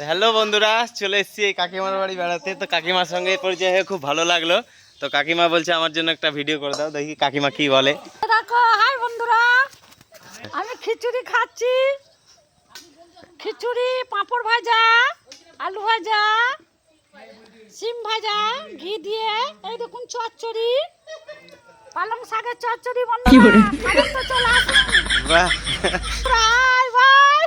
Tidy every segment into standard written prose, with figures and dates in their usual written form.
Hello বন্ধুরা, চলে এসেছি এই কাকিমার বাড়ি বেড়াতে। তো কাকিমার সঙ্গে পরিচয় হয়ে খুব ভালো লাগলো। তো কাকিমা বলছে আমার জন্য একটা ভিডিও করে দাও, দেখি কাকিমা কি বলে। দেখো, হাই বন্ধুরা, আমি খিচুড়ি খাচ্ছি। খিচুড়ি, পাঁপড় ভাজা, আলু ভাজা, সিম ভাজা, ঘি দিয়ে। এই দেখুন চচ্চড়ি, পালং শাকের চচ্চড়ি। বন্ধুরা খাবেন তো চলে আসুন। বাহ! Bye bye.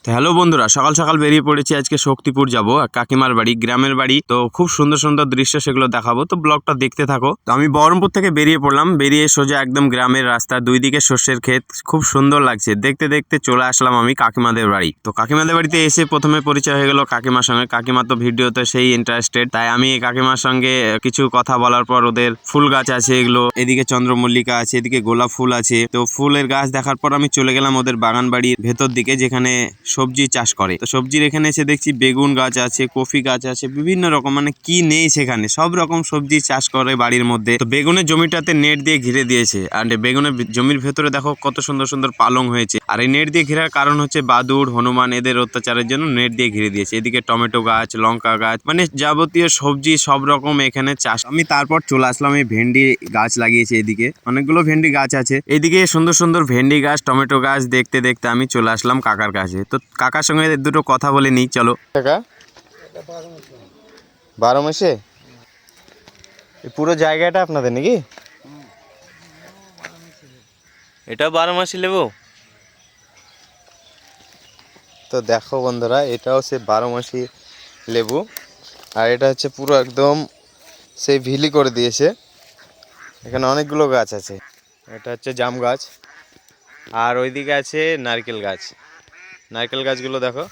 তো হ্যালো বন্ধুরা, সকাল সকাল বেরিয়ে পড়েছি আজকে শক্তিপুর যাব, কাকিমার বাড়ি, গ্রামের বাড়ি। তো খুব সুন্দর সুন্দর দৃশ্য, সেগুলো দেখাবো। তো ব্লগটা দেখতে থাকো। তো আমি বহরমপুর থেকে বেরিয়ে পড়লাম, বেরিয়ে সোজা একদম গ্রামের রাস্তা, দুই দিকে শস্যের ক্ষেত, খুব সুন্দর লাগছে। দেখতে দেখতে চলে আসলাম আমি কাকিমাদের বাড়ি। তো কাকিমাদের বাড়িতে এসে প্রথমে পরিচয় হয়ে গেল কাকিমার সঙ্গে। কাকিমা তো ভিডিওতে সেই ইন্টারেস্টেড, তাই আমি কাকিমার সঙ্গে কিছু কথা বলার পর, ওদের ফুল গাছ আছে এগুলো, এদিকে চন্দ্রমল্লিকা আছে, এদিকে গোলাপ ফুল আছে। তো ফুলের গাছ দেখার পর আমি চলে গেলাম ওদের বাগান বাড়ির ভেতর দিকে, যেখানে সবজি চাষ করে। তো সবজির এখানে এসে দেখছি বেগুন গাছ আছে, কফি গাছ আছে, বিভিন্ন রকম, মানে কি নেই সেখানে, সব রকম সবজি চাষ করে বাড়ির মধ্যে। তো বেগুনের জমিটাতে নেট দিয়ে ঘিরে দিয়েছে, আর বেগুনের জমির ভেতরে দেখো কত সুন্দর সুন্দর পালং হয়েছে। আর এই নেট দিয়ে ঘেরার কারণ হচ্ছে বাদুড়, হনুমান এদের অত্যাচারের জন্য নেট দিয়ে ঘিরে দিয়েছে। এদিকে টমেটো গাছ, লঙ্কা গাছ, মানে যাবতীয় সবজি সব রকম এখানে চাষ। আমি তারপর চলে আসলাম, এই ভেন্ডি গাছ লাগিয়েছে, এদিকে অনেকগুলো ভেন্ডি গাছ আছে। এদিকে সুন্দর সুন্দর ভেন্ডি গাছ, টমেটো গাছ দেখতে দেখতে আমি চলে আসলাম কাকার কাছে। তো কাকার সঙ্গে দুটো কথা বলে নিই, চলো। কাকা, 12 মাসে এই পুরো জায়গাটা আপনাদের নাকি? এটা 12 মাসি লেবু। তো দেখো বন্ধুরা, এটাও সে 12 মাসি লেবু, আর এটা হচ্ছে পুরো একদম সেই ভিলি করে দিয়েছে। এখানে অনেকগুলো গাছ আছে। এটা হচ্ছে জাম গাছ, আর ওইদিকে আছে নারকেল গাছ। নারকেল গাছগুলো দেখো।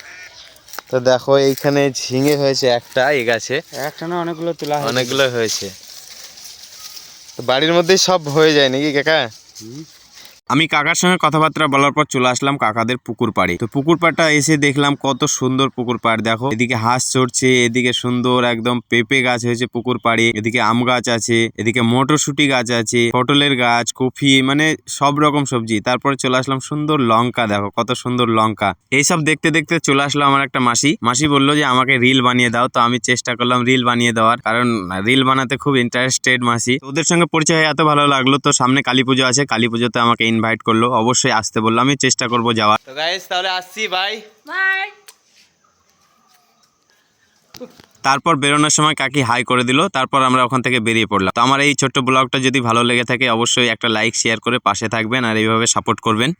তো দেখো এইখানে ঝিঙে হয়েছে একটা, এই গাছে একটা না অনেকগুলো তোলা, অনেকগুলো হয়েছে। তো বাড়ির মধ্যেই সব হয়ে যায় নাকি কাকা? আমি কাকার সঙ্গে কথাবার্তা বলার পর চলে আসলাম কাকাদের পুকুর পাড়ে। তো পুকুর পাড়টা এসে দেখলাম কত সুন্দর পুকুর পাড়। দেখো এদিকে হাঁস চড়ছে, এদিকে সুন্দর একদম পেঁপে গাছ হয়েছে পুকুর পাড়ে, এদিকে আম গাছ আছে, এদিকে মটরশুঁটি গাছ আছে, পটলের গাছ, কফি, মানে সব রকম সবজি। তারপরে চলে আসলাম সুন্দর লঙ্কা, দেখো কত সুন্দর লঙ্কা। এইসব দেখতে দেখতে চলে আসলো আমার একটা মাসি। মাসি বললো যে আমাকে রিল বানিয়ে দাও। তো আমি চেষ্টা করলাম রিল বানিয়ে দেওয়ার, কারণ রিল বানাতে খুব ইন্টারেস্টেড মাসি। ওদের সঙ্গে পরিচয় হয়ে এত ভালো লাগলো। তো সামনে কালী পুজো আছে, কালী পুজোতে আমাকে ইনভাইট করলো, অবশ্যই আসতে বললো। আমি চেষ্টা করব যাওয়ার। তো গাইস, তাহলে আসছি, বাই বাই। তারপর বেরোনোর সময় কাকি হাই করে দিল, তারপর আমরা ওখান থেকে বেরিয়ে পড়লাম। তো আমার এই ছোট্ট ব্লগটা যদি ভালো লেগে থাকে, অবশ্যই একটা লাইক শেয়ার করে পাশে থাকবেন, আর এইভাবে সাপোর্ট করবেন।